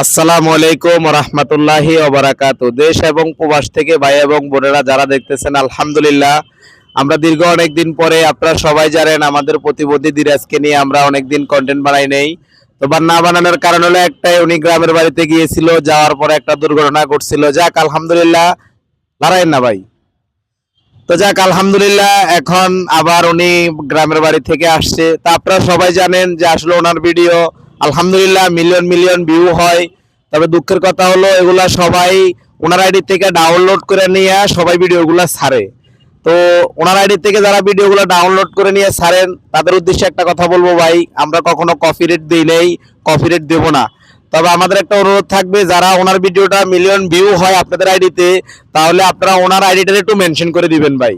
আসসালামু আলাইকুম রহমতুল্লাহি ওবারাকাতু। দেশ এবং প্রবাস থেকে ভাই এবং বোনেরা যারা দেখতেছেন, আলহামদুলিল্লাহ আমরা দীর্ঘ অনেকদিন পরে, আপনারা সবাই জানেন আমাদের প্রতিবন্ধী দিরাজকে নিয়ে আমরা অনেকদিন কন্টেন্ট বানাই নেই। তো না বানানোর কারণ হলো একটাই, উনি গ্রামের বাড়িতে গিয়েছিল, যাওয়ার পরে একটা দুর্ঘটনা ঘটছিল। যাক আলহামদুলিল্লাহ, লড়াই না ভাই, তো যাক আলহামদুলিল্লাহ এখন আবার উনি গ্রামের বাড়ি থেকে আসছে। তা আপনারা সবাই জানেন যে আসলে ওনার ভিডিও আলহামদুলিল্লাহ মিলিয়ন মিলিয়ন ভিউ হয়। তবে দুঃখের কথা হলো এগুলা সবাই ওনার আইডি থেকে ডাউনলোড করে নিয়ে সবাই ভিডিওগুলো ছাড়ে। তো ওনার আইডি থেকে যারা ভিডিওগুলো ডাউনলোড করে নিয়ে ছাড়েন তাদের উদ্দেশ্যে একটা কথা বলবো ভাই, আমরা কখনো কপিরাইট দিই নেই, কপিরাইট দেবো না। তবে আমাদের একটা অনুরোধ থাকবে, যারা ওনার ভিডিওটা মিলিয়ন ভিউ হয় আপনাদের আইডিতে, তাহলে আপনারা ওনার আইডিটা একটু মেনশন করে দিবেন ভাই।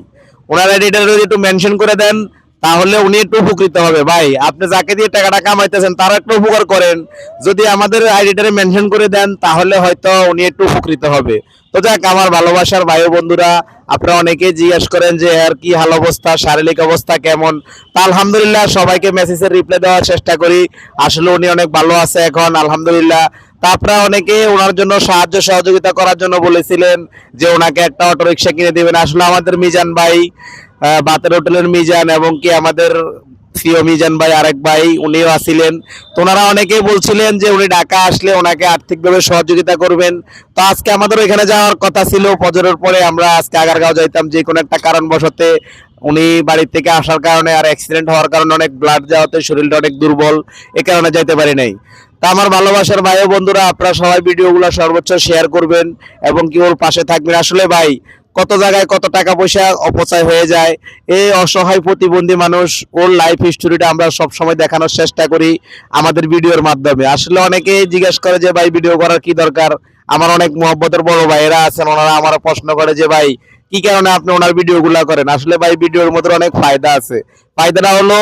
ওনার আইডিটা যদি একটু মেনশন করে দেন তাহলে উনি একটু উপকৃত হবে। ভাই আপনি যাকে দিয়ে টাকাটা কামাইতেছেন তারা একটু উপকার করেন, যদি আমাদের আইডিটারে মেনশন করে দেন তাহলে হয়তো উনি একটু উপকৃত হবে। তো যাক আমার ভালোবাসার ভাই বন্ধুরা, আপনারা অনেকেই জিজ্ঞেস করেন যে আর কি হাল অবস্থা, শারীরিক অবস্থা কেমন। তা আলহামদুলিল্লাহ সবাইকে মেসেজের রিপ্লাই দেওয়ার চেষ্টা করি। আসলে উনি অনেক ভালো আছে এখন আলহামদুলিল্লাহ। তা আপনারা অনেকে ওনার জন্য সাহায্য সহযোগিতা করার জন্য বলেছিলেন যে ওনাকে একটা অটোরিকশা কিনে দিবেন। আসলে আমাদের মিজান ভাই, বাতের হোটেলের মিজান, এবং কি আমাদের প্রিয় মিজান ভাই আরেক ভাই উনিও আসিলেন। তো ওনারা অনেকেই বলছিলেন যে উনি ঢাকা আসলে ওনাকে আর্থিকভাবে সহযোগিতা করবেন। তো আজকে আমাদের ওইখানে যাওয়ার কথা ছিল, ফজরের পরে আমরা আজকে আগারগাঁও যাইতাম, যে কোনো একটা কারণবশতে উনি বাড়ি থেকে আসার কারণে আর অ্যাক্সিডেন্ট হওয়ার কারণে অনেক ব্লাড যাওয়াতে শরীরটা অনেক দুর্বল, এ কারণে যাইতে পারি নাই। তা আমার ভালোবাসার ভাই ও বন্ধুরা, আপনারা সবাই ভিডিওগুলো সর্বোচ্চ শেয়ার করবেন এবং কি ওর পাশে থাকবেন। আসলে ভাই কত জায়গায় কত টাকা পয়সা অপচয় হয়ে যায়, এই অসহায় প্রতিবন্ধী মানুষ ওর লাইফ হিস্টোরিটা আমরা সব সময় দেখানোর চেষ্টা করি আমাদের ভিডিওর মাধ্যমে। আসলে অনেকে জিজ্ঞেস করে যে ভাই ভিডিও করার কি দরকার। আমার অনেক মহব্বতের বড় ভাইয়েরা আছেন, ওনারা আমার প্রশ্ন করে যে ভাই কি কারণে আপনি ওনার ভিডিওগুলো করেন। আসলে ভাই ভিডিওর মধ্যে অনেক ফায়দা আছে। ফায়দাটা হলো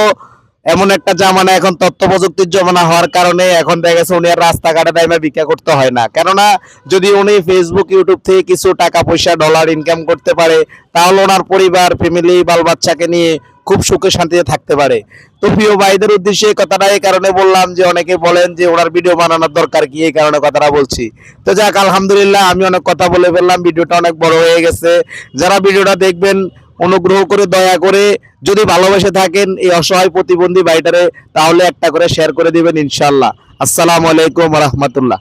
এমন একটা জামানা, এখন তথ্য প্রযুক্তির জমানা হওয়ার কারণে এখন দেখা গেছে উনি আর রাস্তাঘাটে দাইমা ভিক্ষা করতে হয় না। কেননা যদি উনি ফেসবুক ইউটিউব থেকে কিছু টাকা পয়সা ডলার ইনকাম করতে পারে, তাহলে ওনার পরিবার ফ্যামিলি বাল বাচ্চাকে নিয়ে খুব সুখে শান্তিতে থাকতে পারে। তো প্রিয় ভাইদের উদ্দেশ্যে কথাটা এই কারণে বললাম যে অনেকে বলেন যে ওনার ভিডিও বানানোর দরকার কি, এই কারণে কথাটা বলছি। তো যাক আলহামদুলিল্লাহ আমি অনেক কথা বলে ফেললাম, ভিডিওটা অনেক বড় হয়ে গেছে। যারা ভিডিওটা দেখবেন অনুগ্রহ করে দয়া করে যদি ভালোবেসে থাকেন এই অসহায় প্রতিবন্ধী ভাইটারে, তাহলে একটা করে শেয়ার করে দিবেন ইনশাআল্লাহ। আসসালামু আলাইকুম রহমতুল্লাহ।